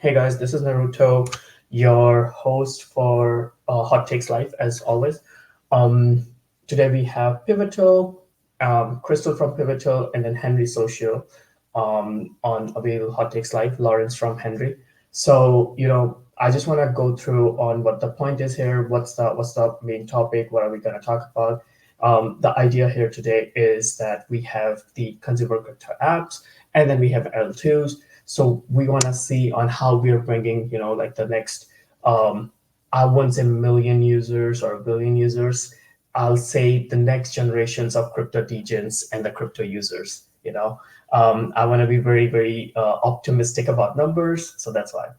Hey guys, this is Naruto, your host for Hot Takes Live, as always. Um, Today we have Pivotal, Christel from Pivotal, and then Henry Social on Avail Hot Takes Live, Lawrence from Henry. So, I just want to go through on what the point is here, what's the main topic, what are we going to talk about. The idea here today is that we have the consumer crypto apps, and then we have L2s. So we want to see on how we're bringing, like the next, I won't say million users or a billion users. I'll say the next generations of crypto degens and the crypto users. I want to be very, very optimistic about numbers. So that's why.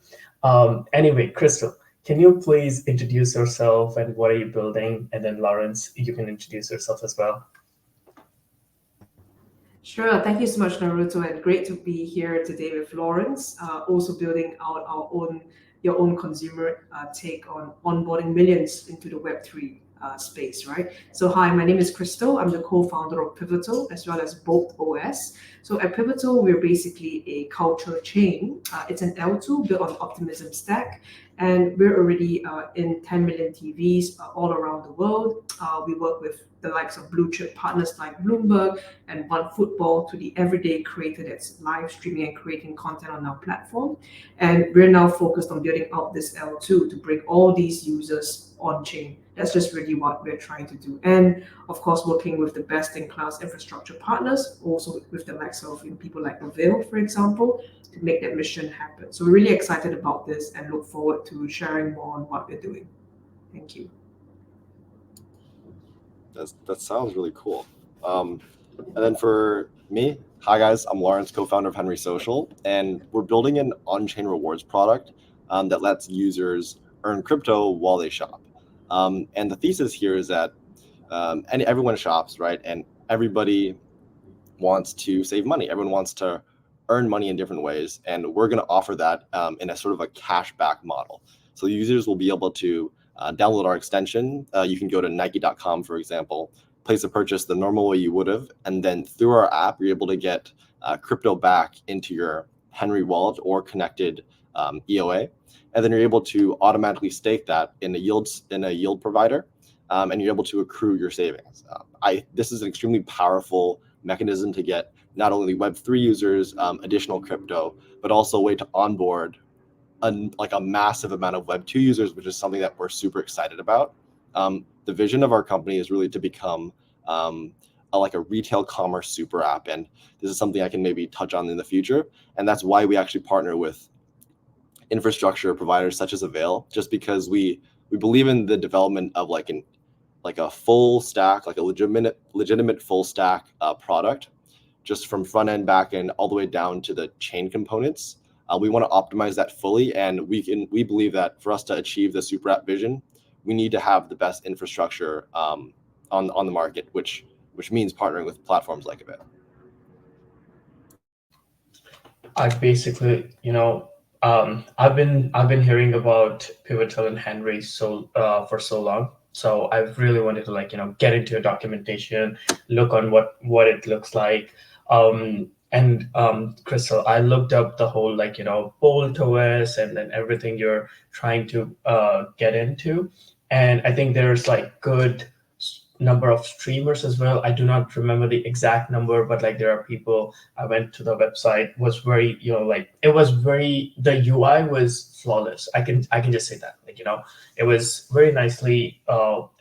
Anyway, Christel, can you please introduce yourself and what are you building? And then Lawrence, you can introduce yourself as well. Sure. Thank you so much, Naruto, and great to be here today with Lawrence. Also building out your own consumer take on onboarding millions into the Web3 space, right? So hi, my name is Christel. I'm the co-founder of Pivotal as well as BoltOS. So at Pivotal, we're basically a culture chain. It's an L2 built on Optimism Stack, and we're already in 10 million TVs all around the world. We work with the likes of blue chip partners like Bloomberg and OneFootball to the everyday creator that's live streaming and creating content on our platform. And we're now focused on building out this L2 to bring all these users on chain. That's just really what we're trying to do. And of course, working with the best in class infrastructure partners, also with the likes of people like Avail, for example, to make that mission happen. So we're really excited about this and look forward to sharing more on what we're doing. Thank you. That sounds really cool. And then for me, hi guys, I'm Lawrence, co-founder of Henry Social, and we're building an on-chain rewards product that lets users earn crypto while they shop. And the thesis here is that everyone shops, right? And everybody wants to save money. Everyone wants to earn money in different ways, and we're going to offer that in a sort of a cashback model. So users will be able to download our extension. You can go to Nike.com, for example, place a purchase the normal way you would have, and then through our app, you're able to get crypto back into your Henry wallet or connected EOA, and then you're able to automatically stake that in a yield provider, and you're able to accrue your savings. This is an extremely powerful mechanism to get not only Web3 users additional crypto, but also a way to onboard a massive amount of Web2 users, which is something that we're super excited about. The vision of our company is really to become a retail commerce super app, and this is something I can maybe touch on in the future. And that's why we actually partner with infrastructure providers such as Avail, just because we believe in the development of a full stack, like a legitimate full stack product, just from front end, back end, all the way down to the chain components. We want to optimize that fully, and we believe that for us to achieve the super app vision, we need to have the best infrastructure on the market, which means partnering with platforms like Avail. I basically, I've been hearing about Pivotal and Henry for so long. So I've really wanted to get into your documentation, look on what it looks like. And Christel, I looked up the whole BoltOS and then everything you're trying to get into, and I think there's good number of streamers as well. I do not remember the exact number, but there are people. I went to the website, was very the UI was flawless. I can just say that it was very nicely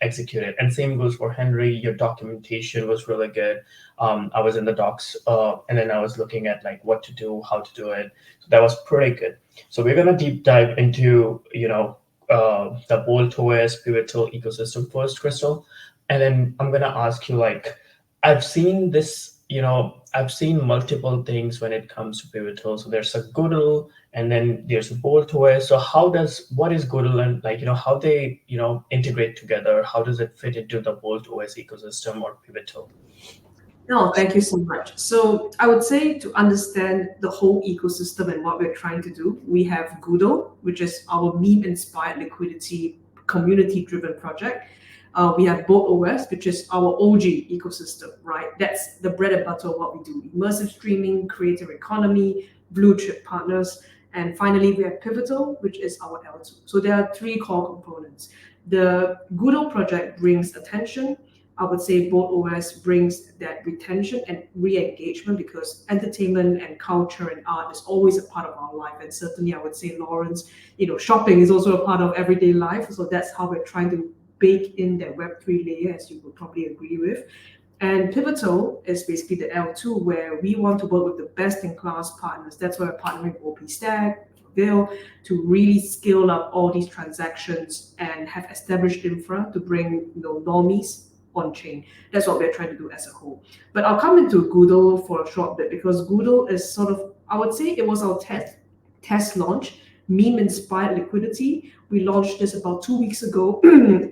executed, and same goes for Henry. Your documentation was really good. I was in the docs and then I was looking at what to do, how to do it. So that was pretty good. So we're gonna deep dive into the BoltOS Pivotal ecosystem first, Christel. And then I'm going to ask you, I've seen this, I've seen multiple things when it comes to Pivotal. So there's a Goodle and then there's a BoltOS. So what is Goodle and how they, integrate together? How does it fit into the BoltOS ecosystem or Pivotal? No, thank you so much. So I would say to understand the whole ecosystem and what we're trying to do, we have Goodle, which is our meme-inspired liquidity community-driven project. We have BoltOS, which is our OG ecosystem, right? That's the bread and butter of what we do. Immersive streaming, creator economy, blue chip partners. And finally, we have Pivotal, which is our L2. So there are three core components. The Goodle project brings attention. I would say BoltOS brings that retention and re-engagement, because entertainment and culture and art is always a part of our life. And certainly I would say, Lawrence, shopping is also a part of everyday life. So that's how we're trying to bake in that Web3 layer, as you would probably agree with. And Pivotal is basically the L2, where we want to work with the best-in-class partners. That's why we're partnering with OPStack, Avail, to really scale up all these transactions and have established infra to bring normies on chain. That's what we're trying to do as a whole. But I'll come into Goodle for a short bit, because Goodle is sort of, I would say it was our test launch, meme-inspired liquidity. We launched this about 2 weeks ago.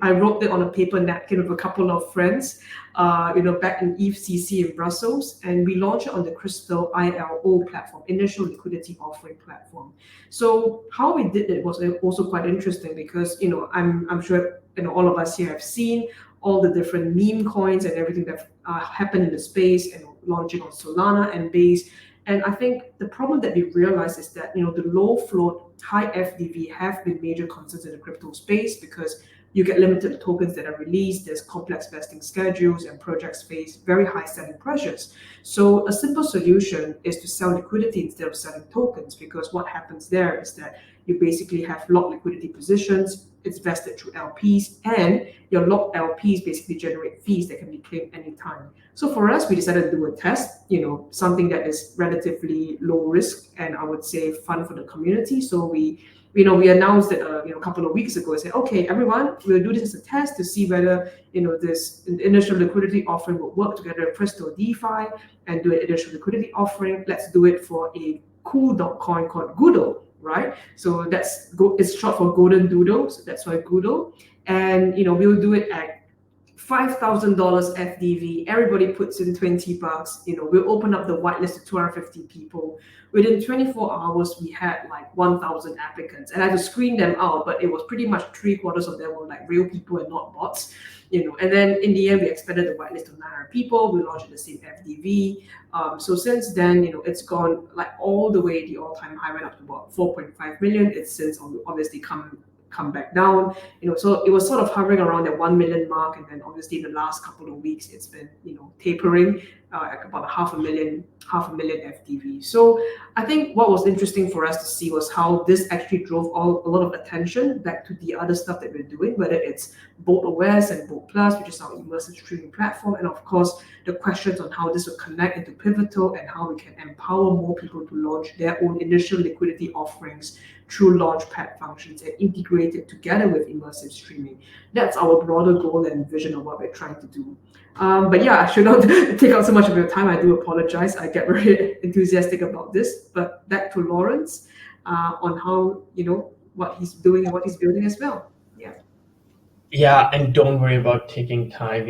I wrote it on a paper napkin with a couple of friends, back in EFCC in Brussels, and we launched it on the Christel ILO platform, Initial Liquidity Offering platform. So how we did it was also quite interesting, because I'm sure all of us here have seen all the different meme coins and everything that happened in the space, and launching on Solana and Base. And I think the problem that we realized is that the low float, high FDV have been major concerns in the crypto space, because you get limited tokens that are released, there's complex vesting schedules, and projects face very high selling pressures. So a simple solution is to sell liquidity instead of selling tokens, because what happens there is that you basically have locked liquidity positions, it's vested through LPs, and your locked LPs basically generate fees that can be claimed anytime. So for us, we decided to do a test, something that is relatively low risk and I would say fun for the community. So we announced it a couple of weeks ago and said, okay, everyone, we'll do this as a test to see whether this initial liquidity offering will work together with Christel DeFi and do an initial liquidity offering. Let's do it for a cool coin called Goodle, right? So it's short for Golden Doodle, so that's why Goodle. And we'll do it at $5,000 FDV. Everybody puts in $20. We'll open up the whitelist to 250 people. Within 24 hours, we had like 1,000 applicants, and I had to screen them out, but it was pretty much 3/4 of them were like real people and not bots. And then in the end, we expanded the whitelist to 900 people. We launched at the same FDV. So since then, it's gone like all the way. The all-time high went up to about 4.5 million. It's since obviously come back down, so it was sort of hovering around that 1 million mark, and then obviously in the last couple of weeks it's been tapering at about half a million FDV. So I think what was interesting for us to see was how this actually drove a lot of attention back to the other stuff that we're doing, whether it's BoltOS and Bolt Plus, which is our immersive streaming platform, and of course the questions on how this will connect into Pivotal and how we can empower more people to launch their own initial liquidity offerings through launchpad functions and integrate it together with immersive streaming. That's our broader goal and vision of what we're trying to do. But yeah, I should not take out so much of your time. I do apologize. I get very enthusiastic about this. But back to Lawrence on how, what he's doing and what he's building as well. Yeah. Yeah, and don't worry about taking time.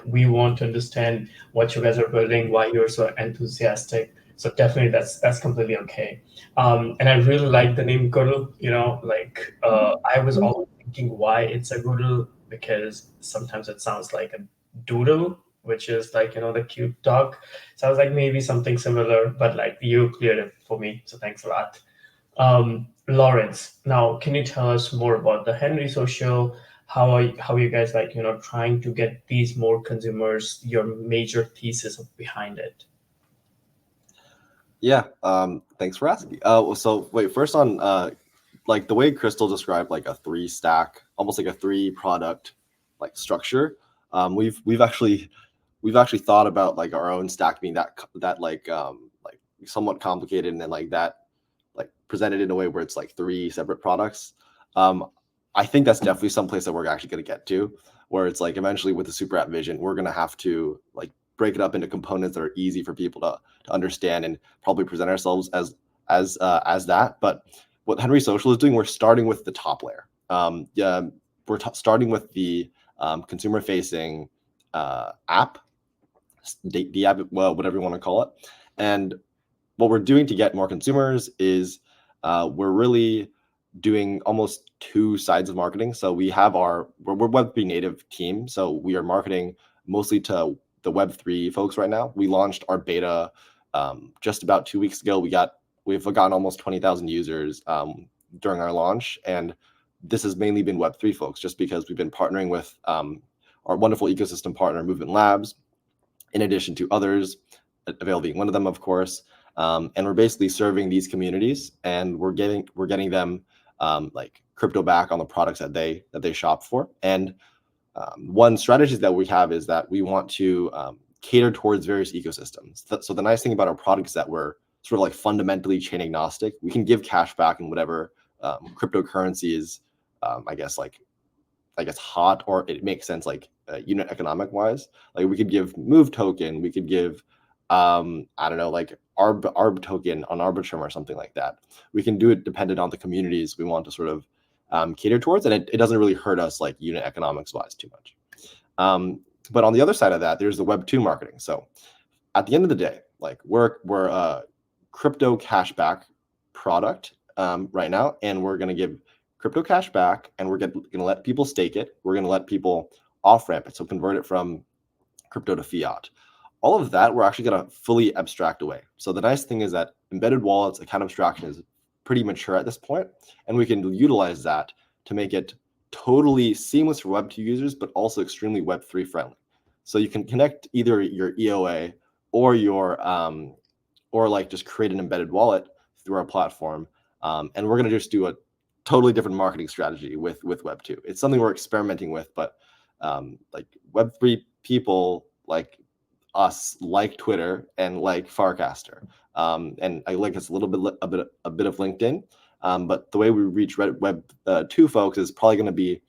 We want to understand what you guys are building, why you're so enthusiastic. So definitely that's completely okay. And I really like the name Goodle. I was always thinking why it's a Goodle, because sometimes it sounds like a doodle, which is the cute dog. So I was like, maybe something similar, but you cleared it for me. So thanks for that. Lawrence, now can you tell us more about the Henry Social? How are you guys trying to get these more consumers, your major thesis behind it? Yeah, thanks for asking. So wait, first on the way Christel described a 3-stack, almost like a 3-product structure. We've actually thought about our own stack being that somewhat complicated, and then that presented in a way where it's 3 separate products. I think that's definitely someplace that we're actually going to get to, where it's eventually with the super app vision, we're going to have to break it up into components that are easy for people to understand, and probably present ourselves as that. But what Henry Social is doing, we're starting with the top layer. We're starting with the consumer-facing app, the app, well, whatever you want to call it. And what we're doing to get more consumers is we're really doing almost 2 sides of marketing. So we have we're Web3 native team, so we are marketing mostly to the Web3 folks right now. We launched our beta just about 2 weeks ago. We got we've gotten almost 20,000 users during our launch, and this has mainly been Web3 folks, just because we've been partnering with our wonderful ecosystem partner, Movement Labs, in addition to others, Avail being one of them, of course. And we're basically serving these communities, and we're getting them like crypto back on the products that they shop for. And one strategy that we have is that we want to cater towards various ecosystems. So the nice thing about our product is that we're sort of like fundamentally chain agnostic. We can give cash back in whatever cryptocurrency is, I guess hot, or it makes sense like unit economic wise. Like we could give Move token, we could give I don't know, like Arb token on Arbitrum or something like that. We can do it dependent on the communities we want to sort of cater towards, and it doesn't really hurt us like unit economics wise too much. But on the other side of that, there's the Web2 marketing. So at the end of the day, like we're a crypto cashback product right now, and we're going to give crypto cash back, and we're going to let people stake it. We're going to let people off ramp it, so convert it from crypto to fiat. All of that we're actually going to fully abstract away. So the nice thing is that embedded wallets, account abstraction is pretty mature at this point, and we can utilize that to make it totally seamless for Web2 users, but also extremely Web3 friendly. So you can connect either your EOA or your or like just create an embedded wallet through our platform, and we're going to just do a totally different marketing strategy with Web2. It's something we're experimenting with, but like Web3 people like us like Twitter and like Farcaster, and I like it's a little bit a bit of LinkedIn, but the way we reach Web2 folks is probably going to be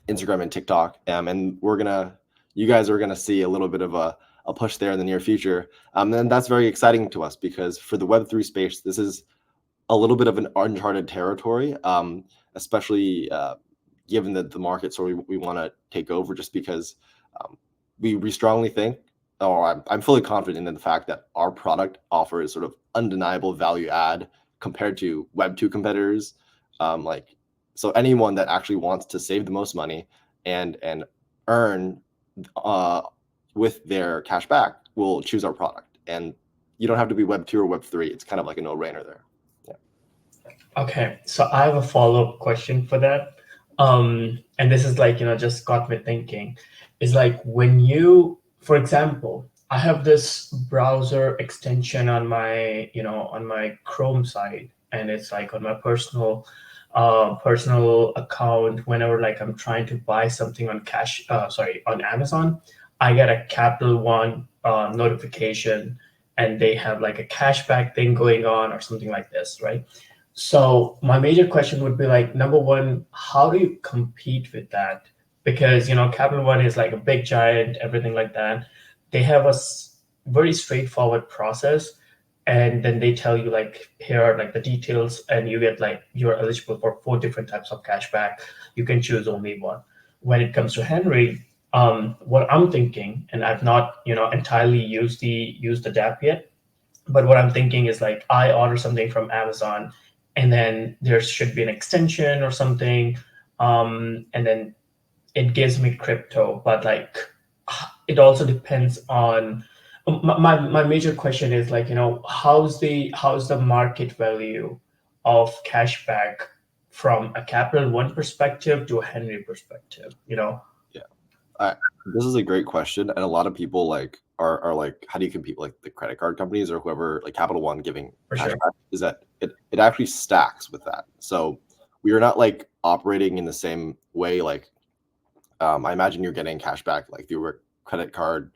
Instagram and TikTok, and you guys are gonna see a little bit of a push there in the near future, and that's very exciting to us, because for the Web3 space, this is a little bit of an uncharted territory, especially given that the market sort of we want to take over, just because we strongly think, or I'm fully confident in the fact that our product offers sort of undeniable value add compared to Web2 competitors. So anyone that actually wants to save the most money and earn with their cash back will choose our product. And you don't have to be Web2 or Web3. It's kind of like a no-brainer there. Yeah. Okay, so I have a follow-up question for that. And this is like, just got me thinking. Is like when you, for example, I have this browser extension on my, on my Chrome side, and it's like on my personal account. Whenever like I'm trying to buy something on on Amazon, I get a Capital One notification, and they have like a cashback thing going on or something like this, right? So my major question would be like, number one, how do you compete with that? Because Capital One is like a big giant, everything like that. They have a very straightforward process, and then they tell you like, here are like the details, and you get like, you're eligible for 4 different types of cashback. You can choose only one. When it comes to Henry, what I'm thinking, and I've not entirely used the dApp yet, but what I'm thinking is like, I order something from Amazon, and then there should be an extension or something, and then it gives me crypto, but like it also depends on my major question is like, how's the market value of cashback from a Capital One perspective to a Henry perspective? Yeah, this is a great question, and a lot of people like are like, how do you compete with like the credit card companies or whoever, like Capital One giving cashback? Sure. Is that it actually stacks with that. So we are not like operating in the same way. Like I imagine you're getting cashback like through a credit card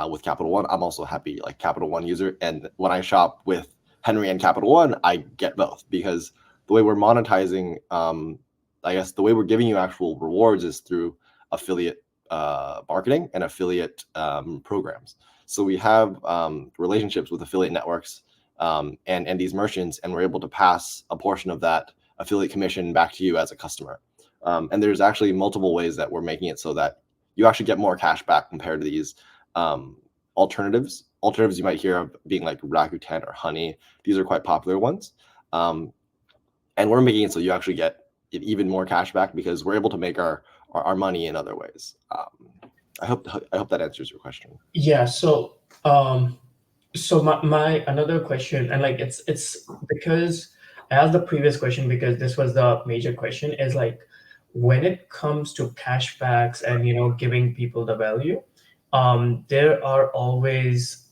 with Capital One. I'm also happy like Capital One user, and when I shop with Henry and Capital One, I get both, because the way we're monetizing, I guess the way we're giving you actual rewards is through affiliate marketing and affiliate programs. So we have relationships with affiliate networks and these merchants, and we're able to pass a portion of that affiliate commission back to you as a customer. And there's actually multiple ways that we're making it so that you actually get more cash back compared to these alternatives. Alternatives you might hear of being like Rakuten or Honey. These are quite popular ones. And we're making it so you actually get even more cash back, because we're able to make our money in other ways. I hope that answers your question. Yeah. So So my another question, and like it's because I asked the previous question because this was the major question, is like when it comes to cashbacks and giving people the value, there are always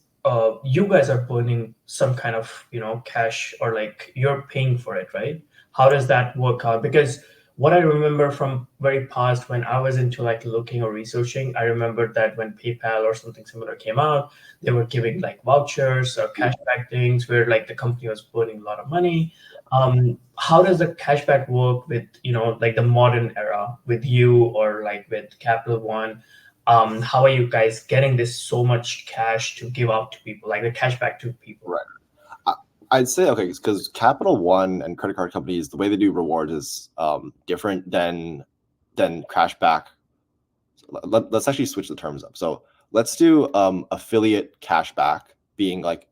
you guys are burning some kind of cash, or like you're paying for it, right? How does that work out? Because what I remember from very past when I was into like looking or researching, I remember that when PayPal or something similar came out, they were giving like vouchers or cashback things where like the company was burning a lot of money. How does the cashback work with like the modern era with you or like with Capital One? How are you guys getting this so much cash to give out to people, like the cashback to people? Right. I'd say, okay, because Capital One and credit card companies, the way they do rewards is different than cashback. Let's actually switch the terms up. So let's do affiliate cashback being like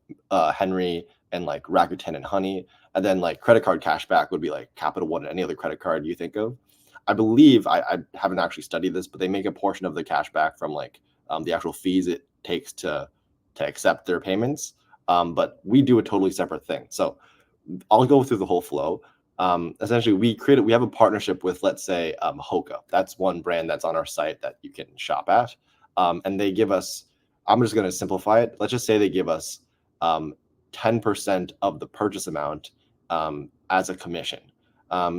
Henry and like Rakuten and Honey, and then like credit card cashback would be like Capital One and any other credit card you think of. I believe I haven't actually studied this, but they make a portion of the cashback from like the actual fees it takes to accept their payments. But we do a totally separate thing. So I'll go through the whole flow. Essentially, we have a partnership with, let's say, Hoka. That's one brand that's on our site that you can shop at. And they give us, I'm just going to simplify it. Let's just say they give us 10% of the purchase amount as a commission.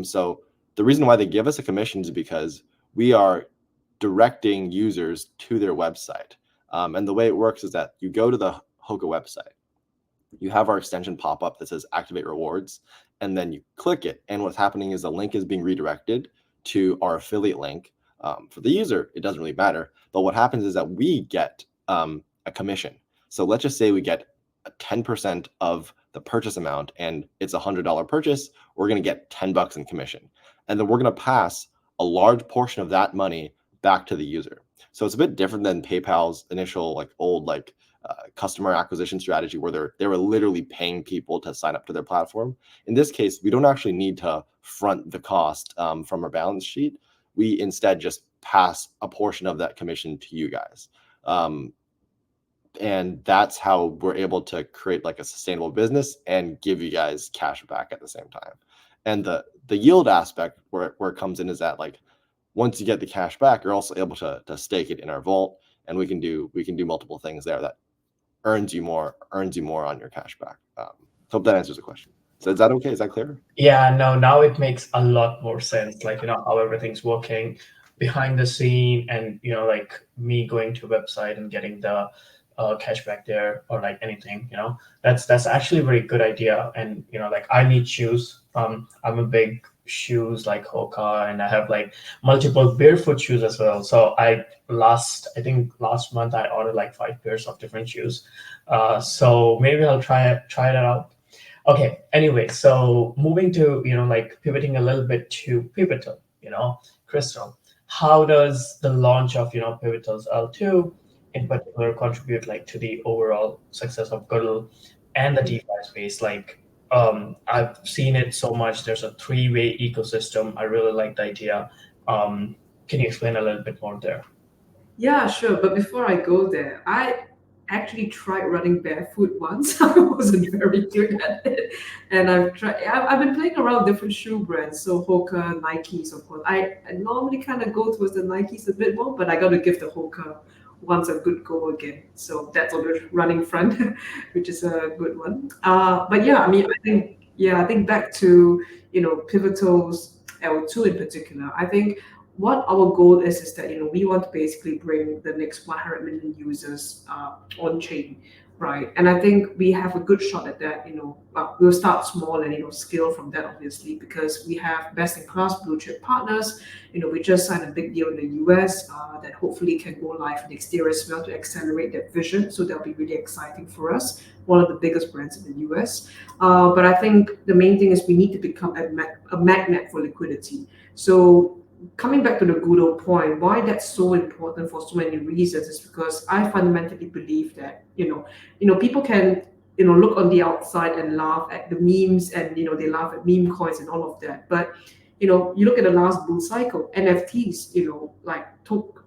So the reason why they give us a commission is because we are directing users to their website. And the way it works is that you go to the Hoka website, you have our extension pop up that says activate rewards, and then you click it. And what's happening is the link is being redirected to our affiliate link. For the user, it doesn't really matter. But what happens is that we get a commission. So let's just say we get 10% of the purchase amount and it's $100 purchase, we're going to get $10 in commission. And then we're going to pass a large portion of that money back to the user. So it's a bit different than PayPal's initial like old like customer acquisition strategy where they were literally paying people to sign up to their platform. In this case, we don't actually need to front the cost from our balance sheet. We instead just pass a portion of that commission to you guys. And that's how we're able to create like a sustainable business and give you guys cash back at the same time. And the yield aspect where it comes in is that like once you get the cash back, you're also able to stake it in our vault, and we can do multiple things there that earns you more on your cash back. Hope that answers the question. So is that okay? Is that clear? Yeah, no, now it makes a lot more sense, like how everything's working behind the scene, and like me going to a website and getting the cashback there, or like anything. That's actually a very good idea. And like I need shoes. I'm a big shoes like Hoka, and I have like multiple barefoot shoes as well. So I think last month I ordered like 5 pairs of different shoes. So maybe I'll try that out. Okay, anyway, so moving to like pivoting a little bit to Pivotal, Christel, how does the launch of Pivotal's L2 in particular contribute like to the overall success of Goodle and the DeFi space? Like I've seen it so much. There's a 3-way ecosystem. I really like the idea. Can you explain a little bit more there? Yeah, sure. But before I go there, I actually tried running barefoot once. I wasn't very good at it, and I've been playing around with different shoe brands, so Hoka, Nikes, of course. I normally kind of go towards the Nikes a bit more, but I got to give the Hoka once a good go again. So that's on the running front, which is a good one. But yeah, I mean, I think back to Pivotal's L2 in particular. I think what our goal is that we want to basically bring the next 100 million users on chain, right? And I think we have a good shot at that. We'll start small and scale from that, obviously, because we have best in class blue chip partners. We just signed a big deal in the US that hopefully can go live next year as well to accelerate that vision. So that'll be really exciting for us. One of the biggest brands in the US. But I think the main thing is we need to become a magnet for liquidity. So coming back to the Goodle point, why that's so important for so many reasons is because I fundamentally believe that people can look on the outside and laugh at the memes, and they laugh at meme coins and all of that. But you look at the last bull cycle, NFTs like took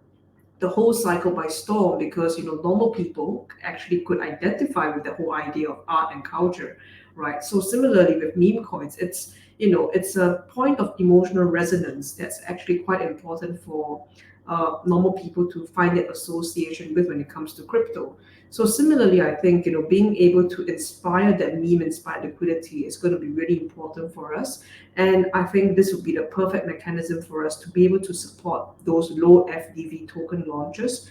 the whole cycle by storm, because normal people actually could identify with the whole idea of art and culture, right? So similarly with meme coins, it's a point of emotional resonance that's actually quite important for normal people to find that association with when it comes to crypto. So similarly, I think being able to inspire that meme inspired liquidity is going to be really important for us, and I think this would be the perfect mechanism for us to be able to support those low FDV token launches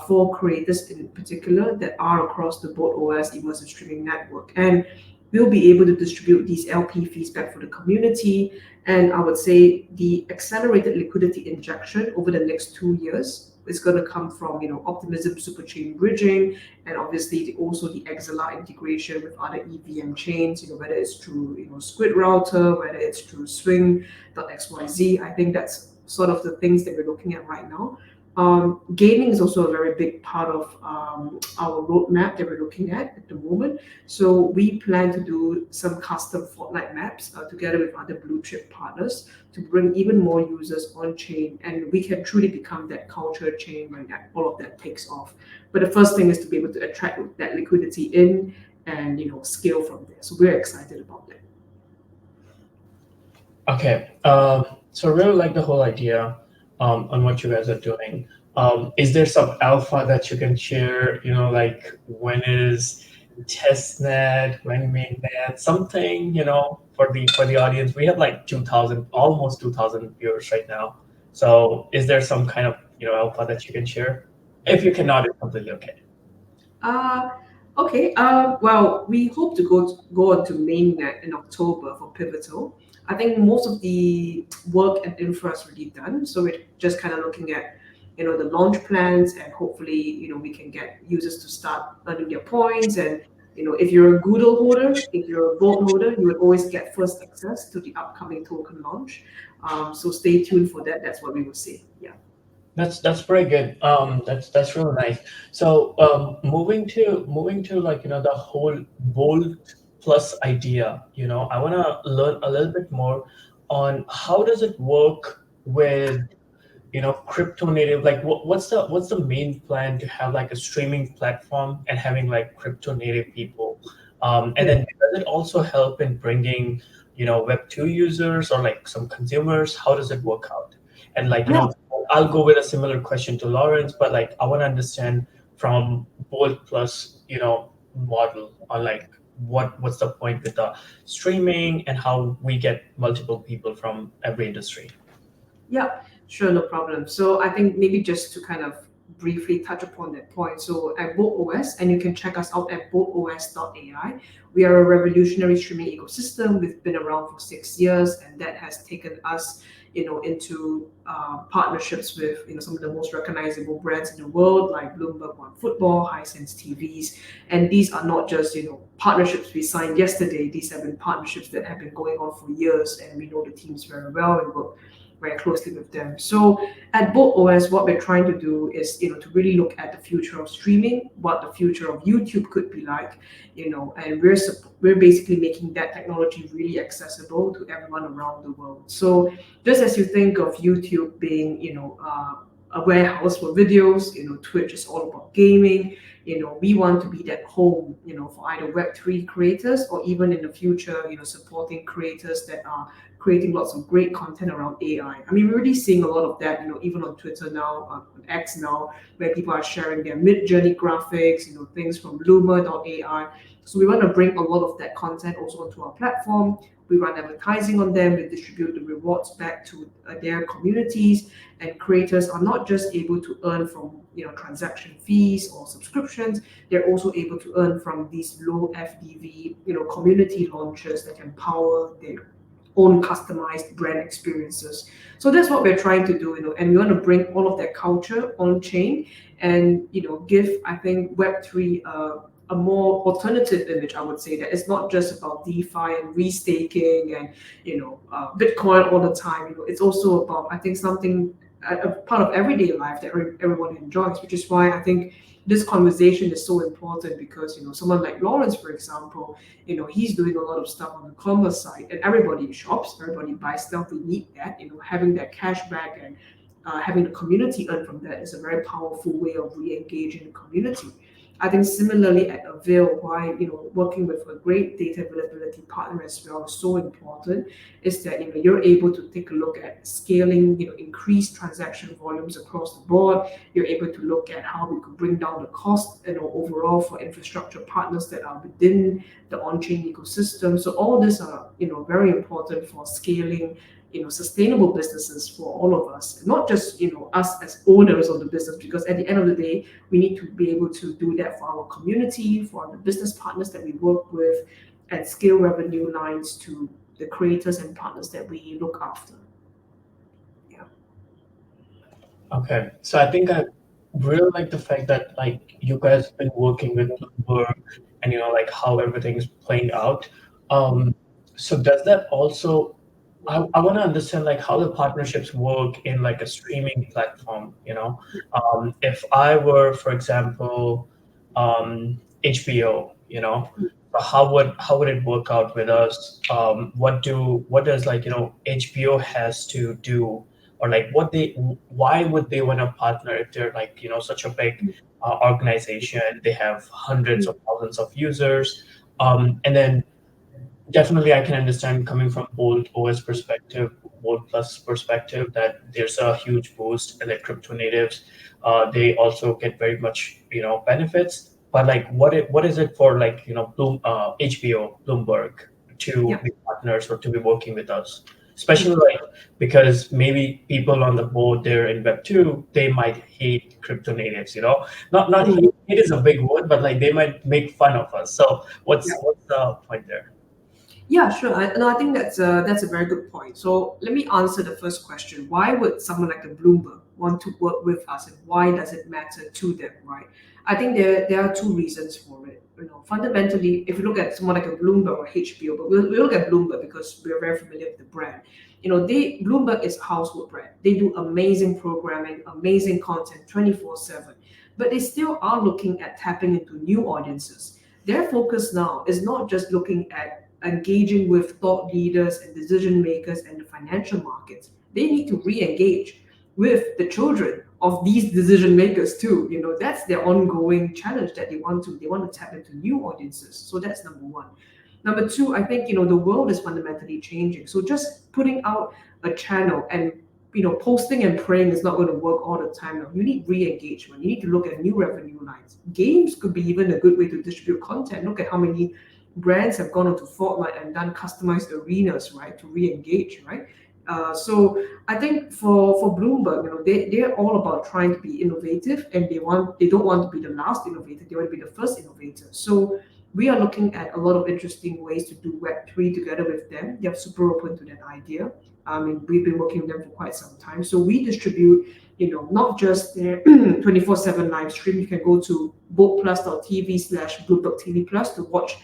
for creators in particular that are across the BoltOS immersive streaming network. And we'll be able to distribute these LP fees back for the community. And I would say the accelerated liquidity injection over the next 2 years is going to come from Optimism superchain bridging, and obviously also the XLR integration with other EVM chains, whether it's through Squid router, whether it's through swing.xyz. I think that's sort of the things that we're looking at right now. Gaming is also a very big part of our roadmap that we're looking at the moment. So we plan to do some custom Fortnite maps together with other blue chip partners to bring even more users on chain, and we can truly become that culture chain when all of that takes off. But the first thing is to be able to attract that liquidity in and scale from there. So we're excited about that. Okay, so I really like the whole idea on what you guys are doing. Is there some alpha that you can share? Like when is testnet, when mainnet, something for the audience. We have like 2,000, almost 2,000 viewers right now. So is there some kind of alpha that you can share? If you cannot, it's completely okay. Okay. Well, we hope to go on to mainnet in October for Pivotal. I think most of the work and infra is already done, so we're just kind of looking at the launch plans, and hopefully we can get users to start earning their points. And if you're a Goodle holder, if you're a Bolt holder, you will always get first access to the upcoming token launch. So stay tuned for that. That's what we will see. Yeah. That's very good. That's really nice. So moving to like the whole Bolt Plus idea. I want to learn a little bit more on how does it work with crypto native. Like what's the main plan to have like a streaming platform and having like crypto native people, and then does it also help in bringing Web2 users or like some consumers? How does it work out? And like I'll go with a similar question to Lawrence, but like I want to understand from Bolt Plus, model on like what's the point with the streaming and how we get multiple people from every industry. Yeah, sure, no problem. So I think maybe just to kind of briefly touch upon that point. So at BoltOS, and you can check us out at boltos.ai. We are a revolutionary streaming ecosystem. We've been around for 6 years, and that has taken us, into partnerships with some of the most recognizable brands in the world, like Bloomberg One Football, Hisense TVs, and these are not just partnerships we signed yesterday. These have been partnerships that have been going on for years, and we know the teams very well and work very closely with them. So at BoltOS, what we're trying to do is, to really look at the future of streaming, what the future of YouTube could be like, and we're basically making that technology really accessible to everyone around the world. So just as you think of YouTube being, a warehouse for videos, Twitch is all about gaming. We want to be that home, for either Web3 creators or even in the future, supporting creators that are creating lots of great content around AI. I mean, we're really seeing a lot of that, even on Twitter now, on X now, where people are sharing their mid-journey graphics, things from Luma.ai. So we want to bring a lot of that content also onto our platform. We run advertising on them. We distribute the rewards back to their communities, and creators are not just able to earn from transaction fees or subscriptions. They're also able to earn from these low FDV community launches that can power their own customized brand experiences. So that's what we're trying to do, and we want to bring all of that culture on chain, and give, I think, Web3 a more alternative image. I would say that it's not just about DeFi and restaking and Bitcoin all the time. It's also about, I think, something a part of everyday life that everyone enjoys, which is why I think this conversation is so important, because someone like Lawrence, for example, he's doing a lot of stuff on the commerce side, and everybody shops, everybody buys stuff. We need that, having that cash back and having the community earn from that is a very powerful way of re-engaging the community. I think similarly at Avail, why working with a great data availability partner as well is so important is that you're able to take a look at scaling, increased transaction volumes across the board. You're able to look at how we could bring down the cost, overall for infrastructure partners that are within the on-chain ecosystem. So all these are, very important for scaling, sustainable businesses for all of us, not just, us as owners of the business, because at the end of the day, we need to be able to do that for our community, for the business partners that we work with, and scale revenue lines to the creators and partners that we look after. Yeah. Okay, so I think I really like the fact that like you guys have been working with Bloomberg and like how everything is playing out. So does that also I want to understand like how the partnerships work in like a streaming platform, if I were, for example, HBO, how would it work out with us? What does like HBO has to do, or like why would they want to partner if they're like such a big organization? They have hundreds of thousands of users, and then definitely I can understand coming from BoltOS perspective, Bolt Plus perspective, that there's a huge boost in the crypto natives. They also get very much benefits. But like what is it for like HBO, Bloomberg to Yeah. be partners or to be working with us? Especially like because maybe people on the board there in Web2, they might hate crypto natives, Not hate is a big word, but like they might make fun of us. So what's the point there? Yeah, sure. I think that's a very good point. So let me answer the first question. Why would someone like a Bloomberg want to work with us, and why does it matter to them, right? I think there are two reasons for it. Fundamentally, if you look at someone like a Bloomberg or HBO, but we'll look at Bloomberg because we're very familiar with the brand. Bloomberg is a household brand. They do amazing programming, amazing content, 24/7, but they still are looking at tapping into new audiences. Their focus now is not just looking at engaging with thought leaders and decision makers and the financial markets. They need to re-engage with the children of these decision makers too. That's their ongoing challenge that they want to tap into new audiences. So that's number one. Number two, I think the world is fundamentally changing. So just putting out a channel and posting and praying is not going to work all the time now. You need re-engagement. You need to look at new revenue lines. Games could be even a good way to distribute content. Look at how many brands have gone onto Fortnite and done customized arenas, right, to re-engage, right? So I think for Bloomberg, they're all about trying to be innovative, and they don't want to be the last innovator. They want to be the first innovator. So we are looking at a lot of interesting ways to do Web3 together with them. They're super open to that idea. We've been working with them for quite some time. So we distribute, not just their 24/7 live stream. You can go to boltplus.tv/Bloomberg TV Plus to watch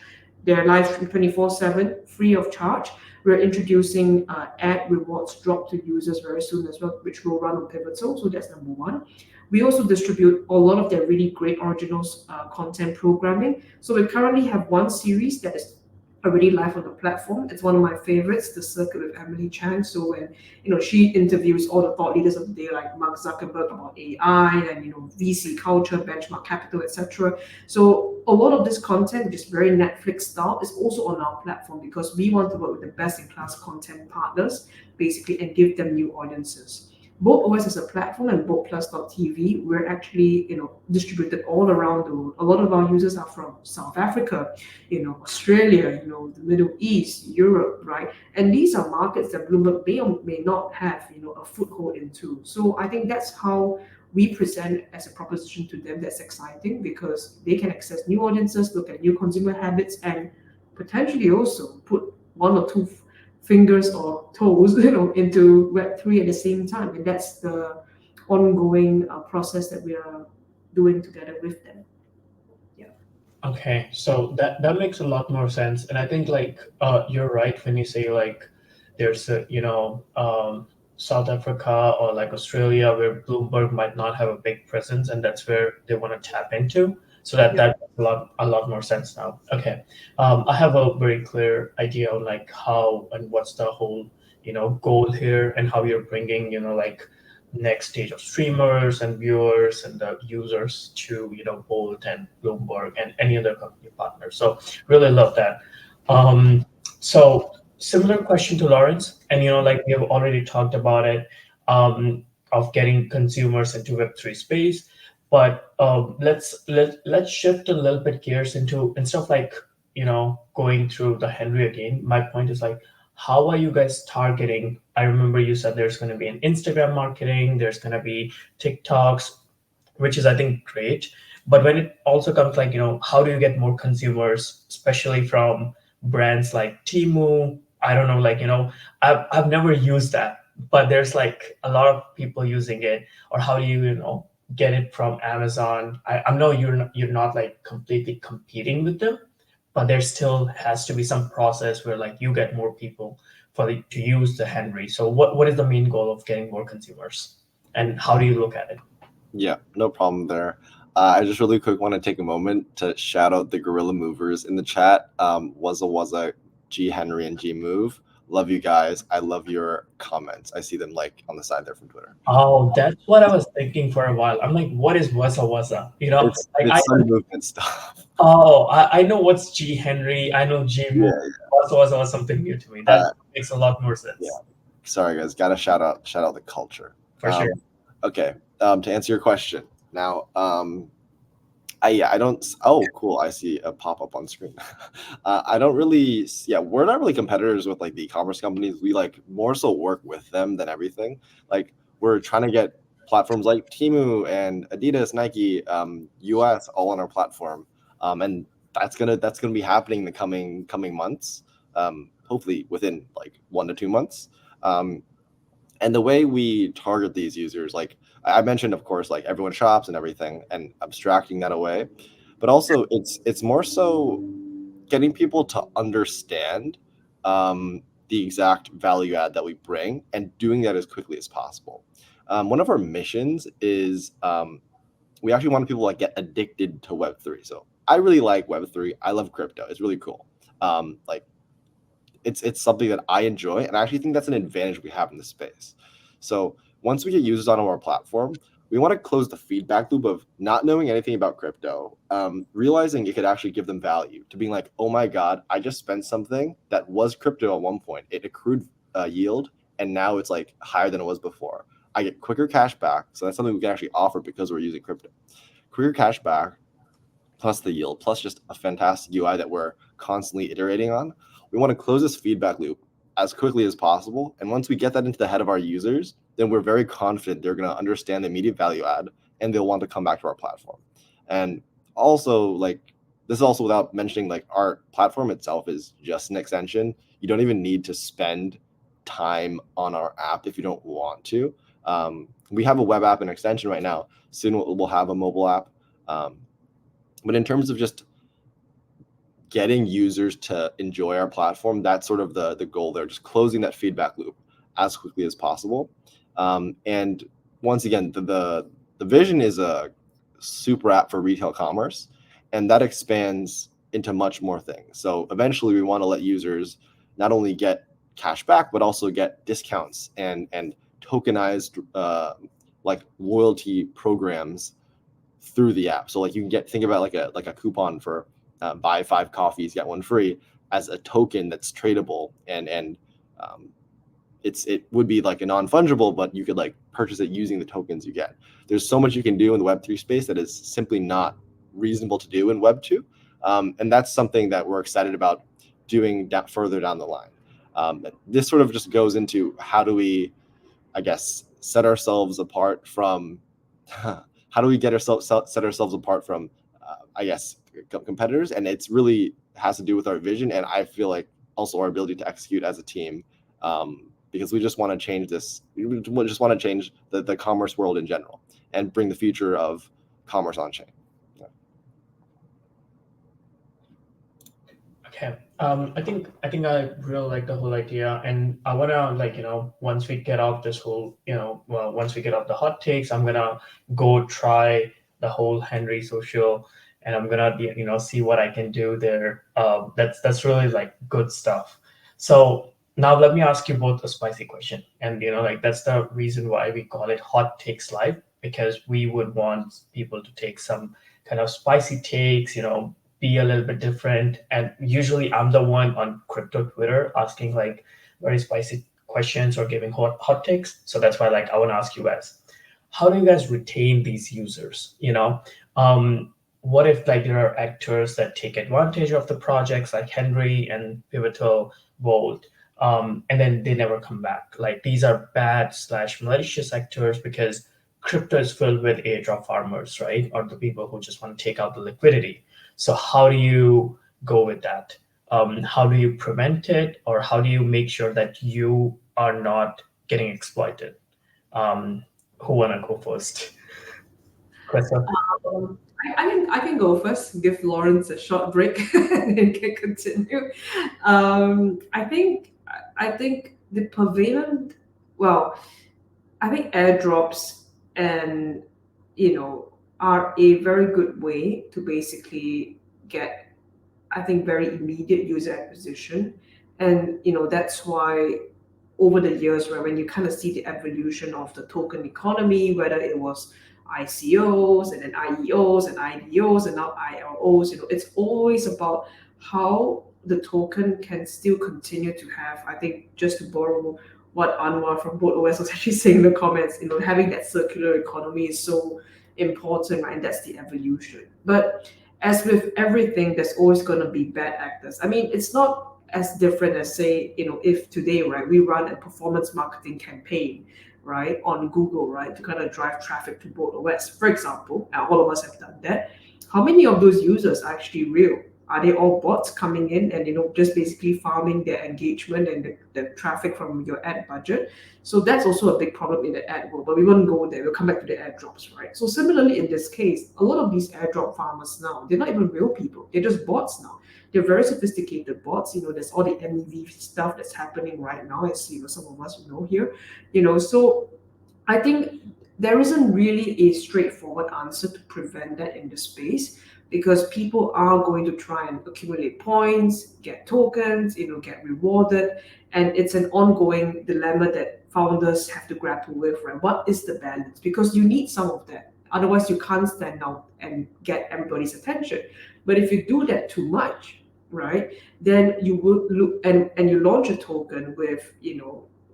their live stream 24/7, free of charge. We're introducing ad rewards drop to users very soon as well, which will run on Pivotal. So that's number one. We also distribute a lot of their really great originals content programming. So we currently have one series that is already live on the platform. It's one of my favorites, The Circuit with Emily Chang. So when she interviews all the thought leaders of the day, like Mark Zuckerberg about AI and VC culture, benchmark capital, etc. So a lot of this content, which is very Netflix style, is also on our platform because we want to work with the best-in-class content partners, basically, and give them new audiences. BoltOS as a platform and BoltPlus.tv, we're actually distributed all around the world. A lot of our users are from South Africa, Australia, the Middle East, Europe, right? And these are markets that Bloomberg may or may not have a foothold into. So I think that's how we present as a proposition to them that's exciting because they can access new audiences, look at new consumer habits, and potentially also put one or two fingers or toes, into Web3 at the same time, and that's the ongoing process that we are doing together with them. Yeah. Okay, so that makes a lot more sense, and I think like you're right when you say like there's a South Africa or like Australia where Bloomberg might not have a big presence, and that's where they want to tap into. So that makes a lot more sense now. Okay, I have a very clear idea on like how and what's the whole goal here and how you're bringing like next stage of streamers and viewers and the users to Bolt and Bloomberg and any other company partner. So really love that. So similar question to Lawrence, and like we have already talked about it, of getting consumers into Web3 space. But let's shift a little bit gears into, instead of like going through the Henry again. My point is like, how are you guys targeting? I remember you said there's going to be an Instagram marketing, there's going to be TikToks, which is I think great. But when it also comes like, how do you get more consumers, especially from brands like Temu? I don't know, like, I've never used that, but there's like a lot of people using it. Or how do you, get it from Amazon? I know you're not like completely competing with them, but there still has to be some process where like you get more people to use the Henry. So what is the main goal of getting more consumers, and how do you look at it? Yeah, no problem there. I just really quick want to take a moment to shout out the Gorilla Movers in the chat. Wazza, G Henry, and G Move. Love you guys. I love your comments. I see them like on the side there from Twitter. Oh, that's what I was thinking for a while. I'm like, what is Wazza? It's some movement stuff. I know what's G Henry. I know G Move. Wazza was something new to me. That makes a lot more sense. Yeah. Sorry guys, gotta shout out the culture. For sure. Okay. To answer your question now, I don't. Oh, cool! I see a pop up on screen. I don't really. Yeah, we're not really competitors with like the e-commerce companies. We like more so work with them than everything. Like we're trying to get platforms like Temu and Adidas, Nike, US all on our platform, and that's gonna be happening in the coming months. Hopefully within like 1 to 2 months. And the way we target these users, like I mentioned, of course, like everyone shops and everything, and abstracting that away, but also it's more so getting people to understand the exact value add that we bring and doing that as quickly as possible. One of our missions is we actually want people to like get addicted to Web3. So I really like Web3. I love crypto. It's really cool. Like it's something that I enjoy, and I actually think that's an advantage we have in this space. So once we get users onto our platform, we want to close the feedback loop of not knowing anything about crypto, realizing it could actually give them value, to being like, oh my God, I just spent something that was crypto at one point. It accrued yield, and now it's like higher than it was before. I get quicker cash back. So that's something we can actually offer because we're using crypto. Quicker cash back, plus the yield, plus just a fantastic UI that we're constantly iterating on. We want to close this feedback loop as quickly as possible. And once we get that into the head of our users, then we're very confident they're going to understand the immediate value add and they'll want to come back to our platform. And also, like, this is also without mentioning, like, our platform itself is just an extension. You don't even need to spend time on our app if you don't want to. We have a web app and extension right now. Soon we'll have a mobile app. But in terms of just getting users to enjoy our platform, that's sort of the goal there, just closing that feedback loop as quickly as possible. And once again, the vision is a super app for retail commerce, and that expands into much more things. So eventually we want to let users not only get cash back, but also get discounts and tokenized like loyalty programs through the app. So like you can think about like a coupon for buy 5 coffees, get 1 free as a token that's tradable, and it would be like a non-fungible, but you could like purchase it using the tokens you get. There's so much you can do in the Web3 space that is simply not reasonable to do in Web2, and that's something that we're excited about doing further down the line. This sort of just goes into how do we, I guess, set ourselves apart from how do we set ourselves apart from I guess competitors, and it's really has to do with our vision, and I feel like also our ability to execute as a team, because we just want to change this. We just want to change the commerce world in general and bring the future of commerce on chain. Yeah. Okay. I think I really like the whole idea, and I wanna, like, once we get off this whole, once we get off the hot takes, I'm gonna go try the whole Henry social, and I'm gonna see what I can do there. That's really like good stuff. So Now let me ask you both a spicy question, and like that's the reason why we call it Hot Takes Live, because we would want people to take some kind of spicy takes, be a little bit different. And usually I'm the one on crypto Twitter asking like very spicy questions or giving hot takes. So that's why like I want to ask you guys, how do you guys retain these users? What if like there are actors that take advantage of the projects like Henry and Pivotal, Volt, and then they never come back? Like these are bad slash malicious actors because crypto is filled with airdrop farmers, right? Or the people who just want to take out the liquidity. So how do you go with that? How do you prevent it, or how do you make sure that you are not getting exploited? Um, who wanna go first? Christel? I can go first. Give Lawrence a short break, and then can continue. I think the prevalent. Well, I think airdrops and are a very good way to basically get, I think, very immediate user acquisition. And that's why over the years, right, when you kind of see the evolution of the token economy, whether it was ICOs and then IEOs and IDOs and now ILOs, it's always about how the token can still continue to have, I think, just to borrow what Anwar from BoltOS was actually saying in the comments, having that circular economy is so important, right? And that's the evolution. But as with everything, there's always going to be bad actors. I mean, it's not as different as, say, if today, right, we run a performance marketing campaign, right, on Google, right, to kind of drive traffic to BoltOS, for example, and all of us have done that. How many of those users are actually real? Are they all bots coming in and just basically farming their engagement and the traffic from your ad budget? So that's also a big problem in the ad world, but we won't go there. We'll come back to the airdrops, right? So similarly in this case, a lot of these airdrop farmers now, they're not even real people. They're just bots now. They're very sophisticated bots. There's all the MEV stuff that's happening right now, as some of us know here. So I think there isn't really a straightforward answer to prevent that in the space, because people are going to try and accumulate points, get tokens, get rewarded, and it's an ongoing dilemma that founders have to grapple with, right? What is the balance? Because you need some of that. Otherwise, you can't stand out and get everybody's attention. But if you do that too much, right, then you would look and you launch a token with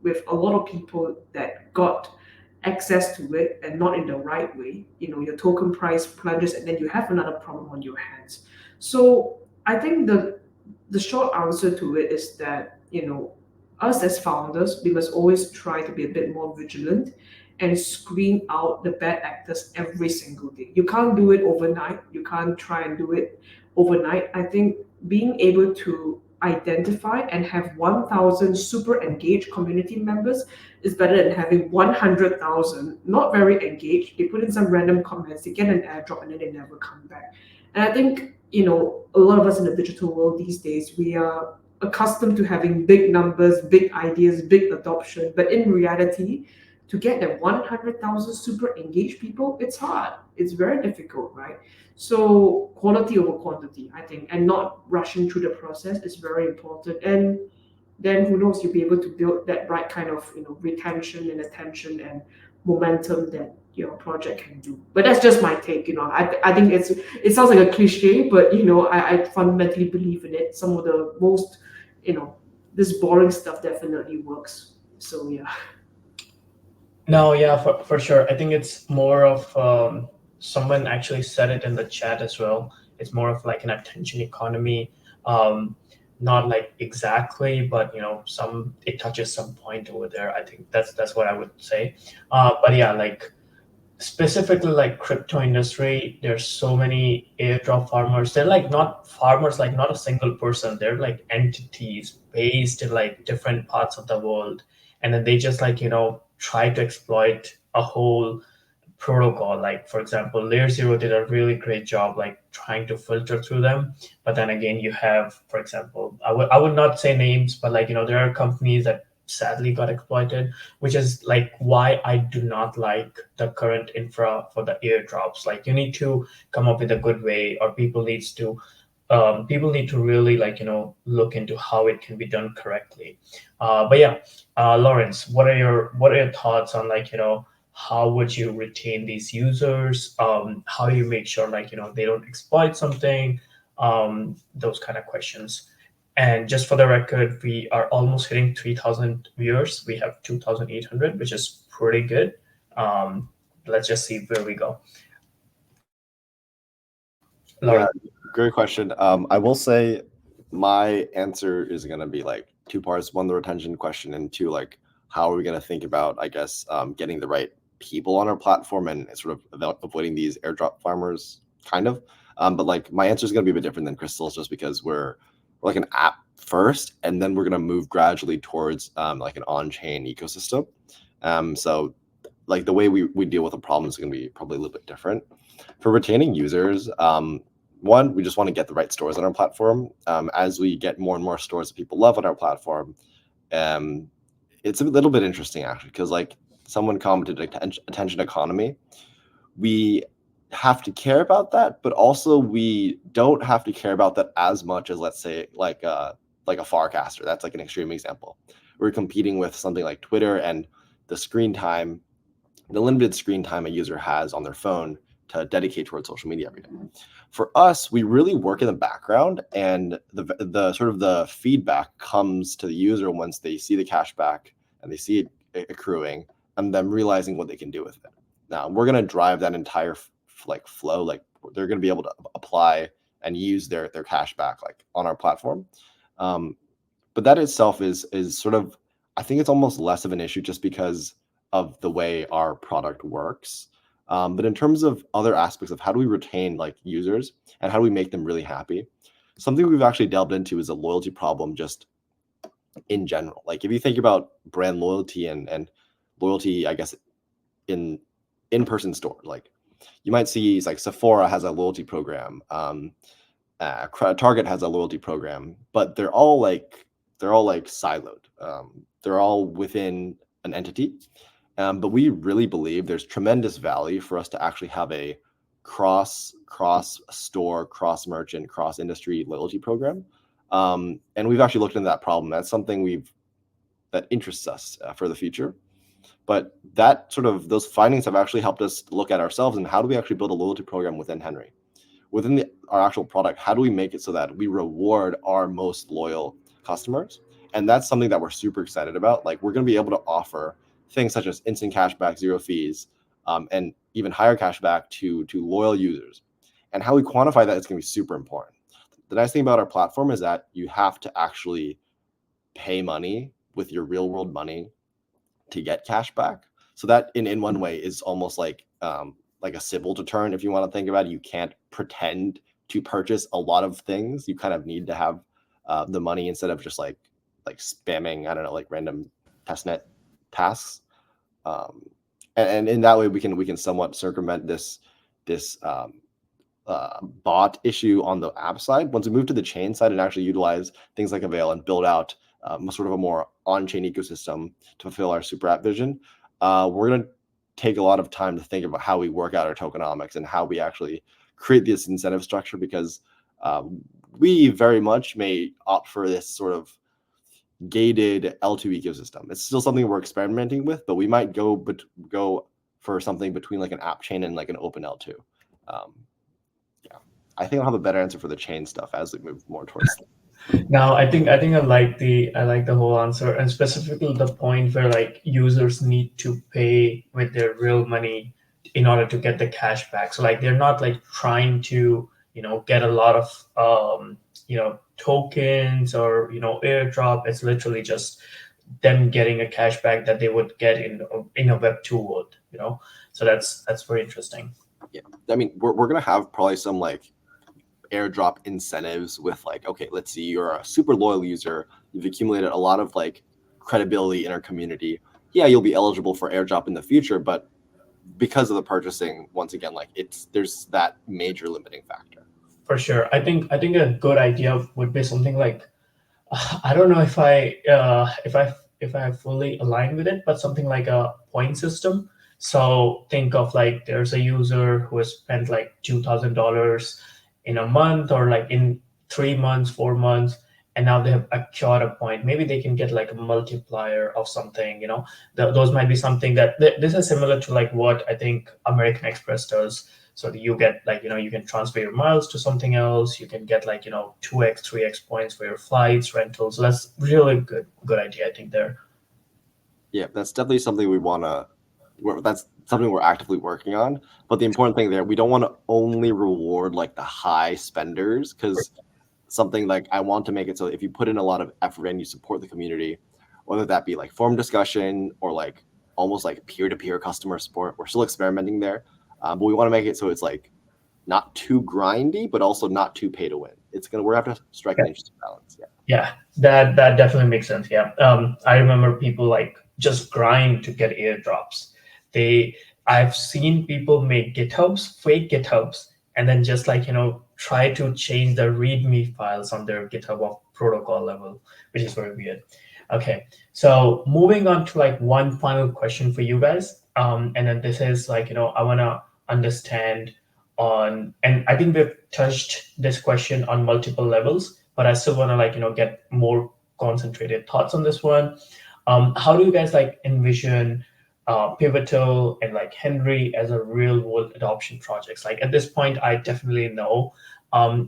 with a lot of people that got access to it and not in the right way, your token price plunges and then you have another problem on your hands. So I think the short answer to it is that, us as founders, we must always try to be a bit more vigilant and screen out the bad actors every single day. You can't do it overnight. You can't try and do it overnight. I think being able to identify and have 1,000 super engaged community members is better than having 100,000 not very engaged. They put in some random comments, they get an airdrop, and then they never come back. And I think, a lot of us in the digital world these days, we are accustomed to having big numbers, big ideas, big adoption. But in reality, to get that 100,000 super engaged people, it's hard. It's very difficult, right? So quality over quantity, I think, and not rushing through the process is very important. And then who knows, you'll be able to build that right kind of retention and attention and momentum that your project can do. But that's just my take. I think it sounds like a cliche, but I fundamentally believe in it. Some of the most this boring stuff definitely works. So yeah. No, yeah, for sure. I think it's more of someone actually said it in the chat as well. It's more of like an attention economy. Not like exactly, but it touches some point over there. I think that's what I would say. But yeah, like specifically like crypto industry, there's so many airdrop farmers. They're like not farmers, like not a single person. They're like entities based in like different parts of the world, and then they just like try to exploit a whole protocol. Like for example, layer 0 did a really great job like trying to filter through them. But then again, you have, for example, I would not say names, but like there are companies that sadly got exploited, which is like why I do not like the current infra for the airdrops. Like you need to come up with a good way, or people needs to people need to really look into how it can be done correctly. But yeah, Lawrence, what are your thoughts on how would you retain these users? How you make sure they don't exploit something? Those kind of questions. And just for the record, we are almost hitting 3,000 viewers. We have 2,800, which is pretty good. Let's just see where we go. Yeah, great question. I will say my answer is going to be like two parts. One, the retention question, and two, like how are we going to think about, I guess, getting the right people on our platform and sort of avoiding these airdrop farmers, kind of. But like my answer is going to be a bit different than Christel's, just because we're like an app first, and then we're going to move gradually towards like an on-chain ecosystem. So like the way we deal with a problem is going to be probably a little bit different. For retaining users, one, we just want to get the right stores on our platform. As we get more and more stores that people love on our platform, it's a little bit interesting actually, because like someone commented attention economy. We have to care about that, but also we don't have to care about that as much as, let's say, like a Farcaster. That's like an extreme example. We're competing with something like Twitter, and the limited screen time a user has on their phone to dedicate towards social media every day. For us, we really work in the background, and the sort of the feedback comes to the user once they see the cashback and they see it accruing, and them realizing what they can do with it. Now we're going to drive that entire flow. Like they're going to be able to apply and use their cashback like on our platform. But that itself is sort of, I think it's almost less of an issue just because of the way our product works. But in terms of other aspects of how do we retain like users and how do we make them really happy, something we've actually delved into is a loyalty problem just in general. Like if you think about brand loyalty and loyalty, I guess in in-person store, like you might see like Sephora has a loyalty program, Target has a loyalty program, but they're all like siloed. They're all within an entity. But we really believe there's tremendous value for us to actually have a cross store, cross merchant, cross industry loyalty program. And we've actually looked into that problem. That's something that interests us for the future. But that sort of those findings have actually helped us look at ourselves and how do we actually build a loyalty program within Henry, within our actual product. How do we make it so that we reward our most loyal customers? And that's something that we're super excited about. Like we're going to be able to offer things such as instant cashback, zero fees, and even higher cashback to loyal users. And how we quantify that is going to be super important. The nice thing about our platform is that you have to actually pay money with your real world money to get cashback. So that in one way is almost like a Sybil deterrent, if you want to think about it. You can't pretend to purchase a lot of things. You kind of need to have the money instead of just like spamming, I don't know, like random testnet tasks. And in that way we can somewhat circumvent this bot issue on the app side. Once we move to the chain side and actually utilize things like Avail and build out sort of a more on-chain ecosystem to fulfill our super app vision, we're going to take a lot of time to think about how we work out our tokenomics and how we actually create this incentive structure, because we very much may opt for this sort of gated L2 ecosystem. It's still something we're experimenting with, but we might go for something between like an app chain and like an open L2. Yeah, I think I'll have a better answer for the chain stuff as we move more towards. Now, I think I like the whole answer, and specifically the point where like users need to pay with their real money in order to get the cash back. So like they're not like trying to get a lot of tokens or airdrop. It's literally just them getting a cashback that they would get in a Web2 world. So that's very interesting. Yeah, I mean we're gonna have probably some like airdrop incentives with like, okay, let's see, you're a super loyal user, you've accumulated a lot of like credibility in our community. Yeah, you'll be eligible for airdrop in the future, but because of the purchasing, once again, like there's that major limiting factor. For sure. I think a good idea would be something like, I don't know if I fully align with it, but something like a point system. So think of like there's a user who has spent like $2,000 in a month, or like in 3 months, 4 months, and now they have acquired a point. Maybe they can get like a multiplier of something, those might be something that this is similar to like what I think American Express does. So that you get like, you can transfer your miles to something else. You can get like, 2x, 3x points for your flights, rentals. So that's really good idea, I think there. Yeah, that's definitely something that's something we're actively working on. But the important thing there, we don't want to only reward like the high spenders, because something like I want to make it so if you put in a lot of effort and you support the community, whether that be like forum discussion or like almost like peer-to-peer customer support, we're still experimenting there. But we want to make it so it's like not too grindy, but also not too pay to win. We're gonna have to strike an interesting balance. Yeah, that definitely makes sense. Yeah. I remember people like just grind to get airdrops. I've seen people make GitHubs, fake GitHubs, and then just like, try to change the README files on their GitHub of protocol level, which is very weird. Okay, so moving on to like one final question for you guys. And then this is like, I want to understand and I think we've touched this question on multiple levels, but I still want to like, get more concentrated thoughts on this one. How do you guys like envision Pivotal and like Henry as a real world adoption projects? Like at this point, I definitely know.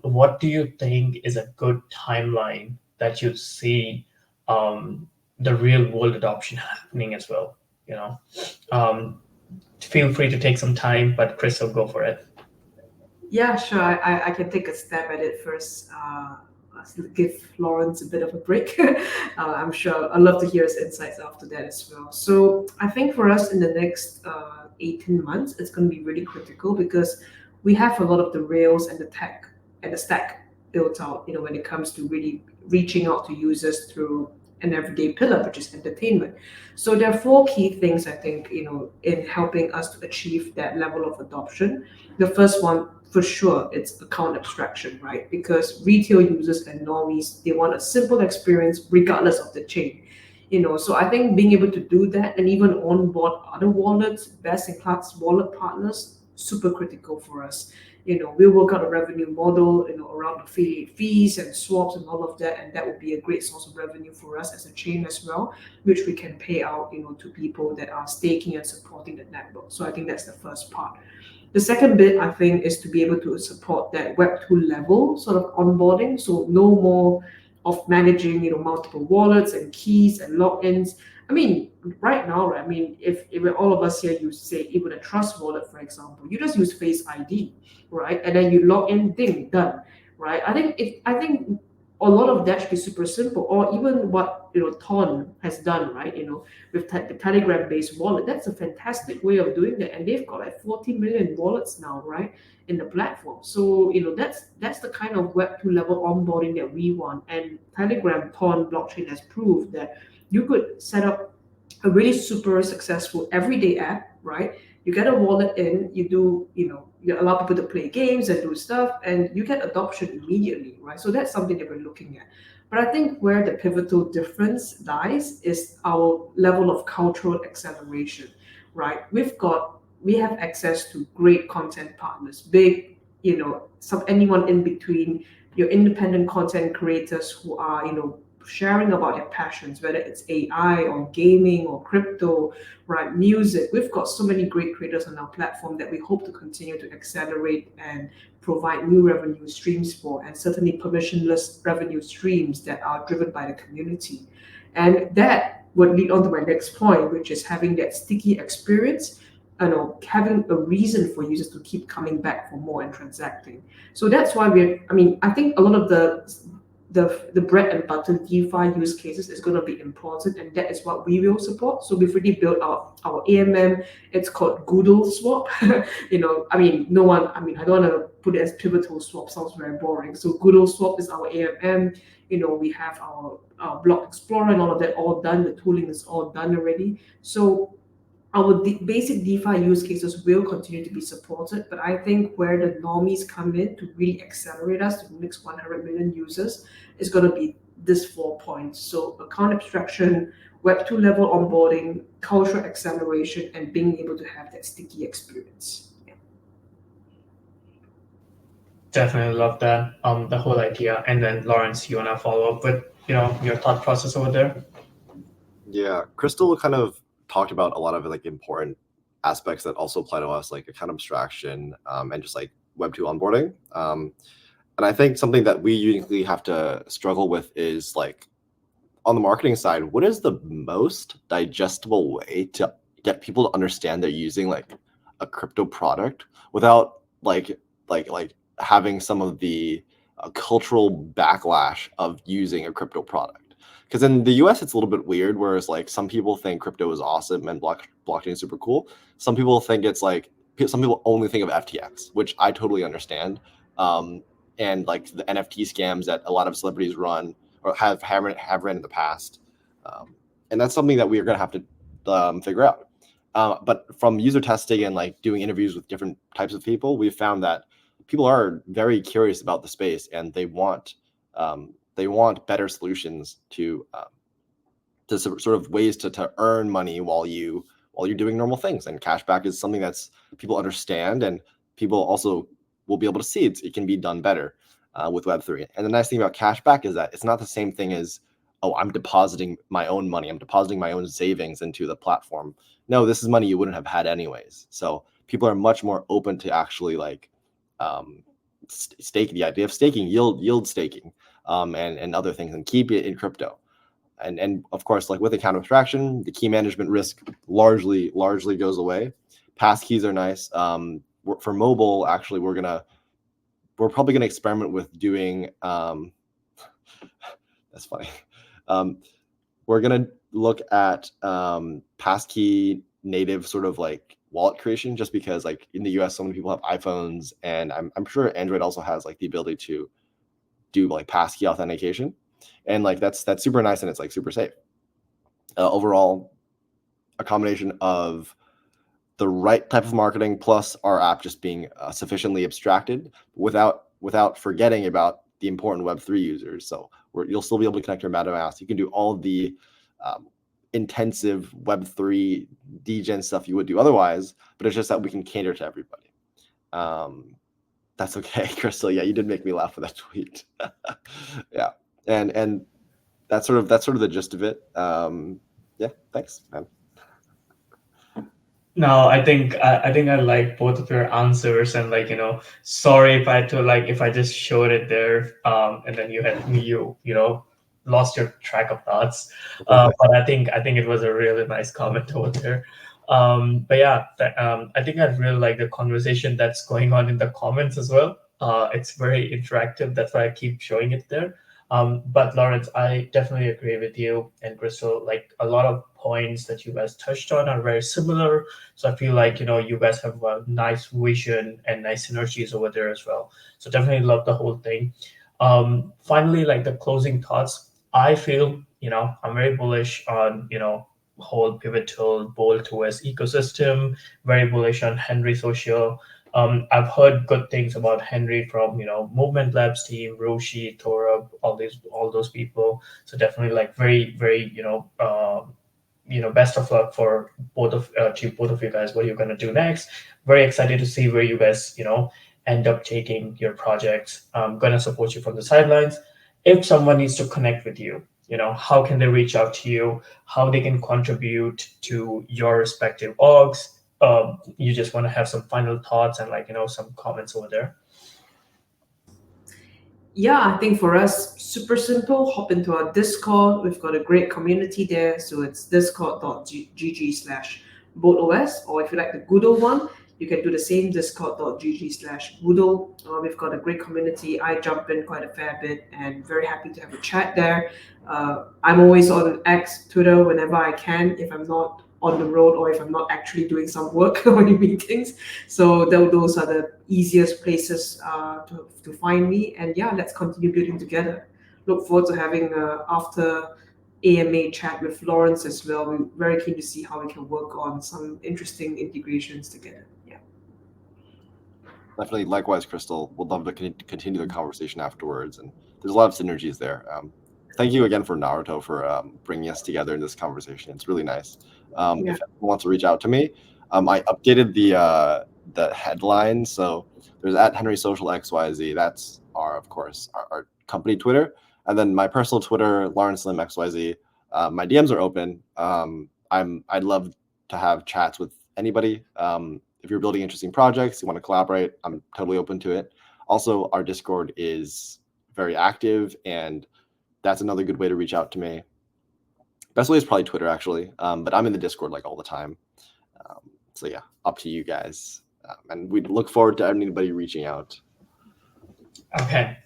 What do you think is a good timeline that you see the real world adoption happening as well? Feel free to take some time, but Christel, go for it. Yeah, sure. I can take a stab at it first. Give Lawrence a bit of a break. I'm sure I'd love to hear his insights after that as well. So I think for us in the next 18 months, it's going to be really critical because we have a lot of the rails and the tech and the stack built out, when it comes to really reaching out to users through an everyday pillar, which is entertainment. So there are four key things I think, in helping us to achieve that level of adoption. The first one, for sure, it's account abstraction, right? Because retail users and normies, they want a simple experience regardless of the chain. So I think being able to do that and even onboard other wallets, best in class wallet partners, super critical for us. We'll work out a revenue model, around affiliate fees and swaps and all of that, and that will be a great source of revenue for us as a chain as well, which we can pay out, to people that are staking and supporting the network. So I think that's the first part. The second bit, I think, is to be able to support that Web 2 level sort of onboarding. So no more of managing, multiple wallets and keys and logins. I mean, right now, right? I mean, if all of us here use, say, even a Trust wallet, for example, you just use Face ID, right? And then you log in, ding, done, right? I think a lot of that should be super simple, or even what Ton has done, right? With the Telegram-based wallet, that's a fantastic way of doing that, and they've got like 40 million wallets now, right, in the platform. So that's the kind of Web 2 level onboarding that we want, and Telegram Ton blockchain has proved that you could set up a really super successful everyday app, right? You get a wallet in, you do, you allow people to play games and do stuff, and you get adoption immediately, right? So that's something that we're looking at. But I think where the pivotal difference lies is our level of cultural acceleration, right? We have access to great content partners, big, anyone in between, your independent content creators who are, sharing about their passions, whether it's AI or gaming or crypto, right? Music. We've got so many great creators on our platform that we hope to continue to accelerate and provide new revenue streams for, and certainly permissionless revenue streams that are driven by the community. And that would lead on to my next point, which is having that sticky experience, having a reason for users to keep coming back for more and transacting. So that's why I think a lot of the bread and butter DeFi use cases is going to be important, and that is what we will support. So we've already built out our AMM. It's called Goodle Swap. No one. I don't want to put it as Pivotal Swap. Sounds very boring. So Goodle Swap is our AMM. We have our Block Explorer and all of that all done. The tooling is all done already. So our basic DeFi use cases will continue to be supported, but I think where the normies come in to really accelerate us to the next 100 million users is going to be this 4 points. So account abstraction, Web 2 level onboarding, cultural acceleration, and being able to have that sticky experience. Yeah. Definitely love that. The whole idea. And then Lawrence, you wanna follow up with your thought process over there? Yeah, Christel kind of talked about a lot of like important aspects that also apply to us, like account abstraction and just like Web2 onboarding. And I think something that we uniquely have to struggle with is like on the marketing side, what is the most digestible way to get people to understand they're using like a crypto product without like having some of the cultural backlash of using a crypto product? Because in the US, it's a little bit weird, whereas like some people think crypto is awesome and blockchain is super cool. Some people think it's like some people only think of FTX, which I totally understand. And like the NFT scams that a lot of celebrities run or have ran in the past, and that's something that we are going to have to figure out. But from user testing and like doing interviews with different types of people, we've found that people are very curious about the space and they want better solutions to sort of ways to earn money while you're doing normal things. And cashback is something that's people understand, and people also will be able to see it can be done better with Web3. And the nice thing about cashback is that it's not the same thing as, oh, I'm depositing my own money, I'm depositing my own savings into the platform. No, this is money you wouldn't have had anyways. So people are much more open to actually like stake, the idea of staking, yield staking, and other things, and keep it in crypto. And of course, like with account abstraction, the key management risk largely goes away. Passkeys are nice. For mobile, actually, we're probably gonna experiment with doing. That's funny. We're gonna look at passkey native sort of like wallet creation, just because like in the US, so many people have iPhones, and I'm sure Android also has like the ability to do like passkey authentication, and like that's super nice, and it's like super safe. Overall, a combination of the right type of marketing plus our app just being sufficiently abstracted without forgetting about the important Web3 users. So you'll still be able to connect your MetaMask. You can do all of the intensive Web3 degen stuff you would do otherwise, but it's just that we can cater to everybody. That's okay, Christel. Yeah, you did make me laugh with that tweet. Yeah, and that's sort of the gist of it. Yeah, thanks, man. No, I like both of your answers, and like sorry if I just showed it there, and then you lost your track of thoughts, but I think it was a really nice comment over there. But yeah, I think I really like the conversation that's going on in the comments as well. It's very interactive. That's why I keep showing it there. But Lawrence, I definitely agree with you and Christel. Like a lot of points that you guys touched on are very similar. So I feel like you guys have a nice vision and nice synergies over there as well. So definitely love the whole thing. Finally, like the closing thoughts, I feel I'm very bullish on whole pivotal BoltOS ecosystem. Very bullish on Henry Social. I've heard good things about Henry from Movement Labs team, Roshi, Thorab, all those people. So definitely like very very best of luck for both of you guys. What you're gonna do next? Very excited to see where you guys end up taking your projects. I'm gonna support you from the sidelines. If someone needs to connect with you, how can they reach out to you? How they can contribute to your respective orgs? You just want to have some final thoughts and some comments over there? Yeah, I think for us, super simple. Hop into our Discord. We've got a great community there. So it's discord.gg/BoltOS. Or if you like the Goodle one, you can do the same, discord.gg/Goodle. We've got a great community. I jump in quite a fair bit and very happy to have a chat there. I'm always on X, Twitter, whenever I can, if I'm not on the road or if I'm not actually doing some work or any meetings. So those are the easiest places to find me. And yeah, let's continue building together. Look forward to having after AMA chat with Lawrence as well. We're very keen to see how we can work on some interesting integrations together. Yeah. Definitely. Likewise, Christel. We'll love to continue the conversation afterwards, and there's a lot of synergies there. Thank you again for Naruto for bringing us together in this conversation. It's really nice. If anyone wants to reach out to me, I updated the headline. So there's at Henry Social XYZ. That's of course our company Twitter, and then my personal Twitter, Lawrence Lim XYZ. My DMs are open. I'd love to have chats with anybody. If you're building interesting projects, you want to collaborate, I'm totally open to it. Also, our Discord is very active, and that's another good way to reach out to me. Best way is probably Twitter, actually, but I'm in the Discord like all the time. So yeah, up to you guys. And we'd look forward to anybody reaching out. Okay.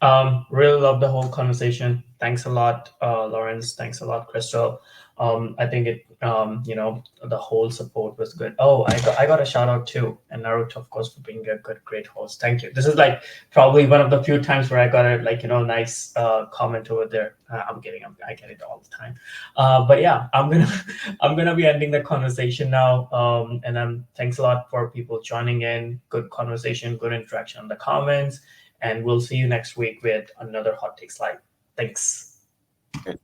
Really love the whole conversation. Thanks a lot, Lawrence. Thanks a lot, Christel. I think it, the whole support was good. Oh, I got a shout out too, and Naruto, of course, for being a great host. Thank you. This is like probably one of the few times where I got a nice comment over there. I'm kidding. I get it all the time. But yeah, I'm gonna be ending the conversation now. And thanks a lot for people joining in. Good conversation, good interaction in the comments. And we'll see you next week with another hot take slide. Thanks. Okay.